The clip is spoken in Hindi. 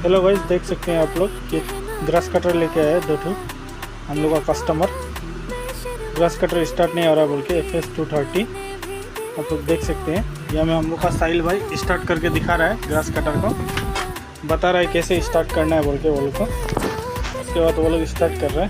हेलो गाइस, देख सकते हैं आप लोग कि ग्रास कटर लेके आया है 2 ठो हम लोग का कस्टमर। ग्रास कटर स्टार्ट नहीं हो रहा बोल के FS230 आप लोग देख सकते हैं। यहाँ में हम लोग का साहिल भाई स्टार्ट करके दिखा रहा है ग्रास कटर को, बता रहा है कैसे स्टार्ट करना है बोल के वो लोग को। उसके बाद वो लोग स्टार्ट कर रहे हैं।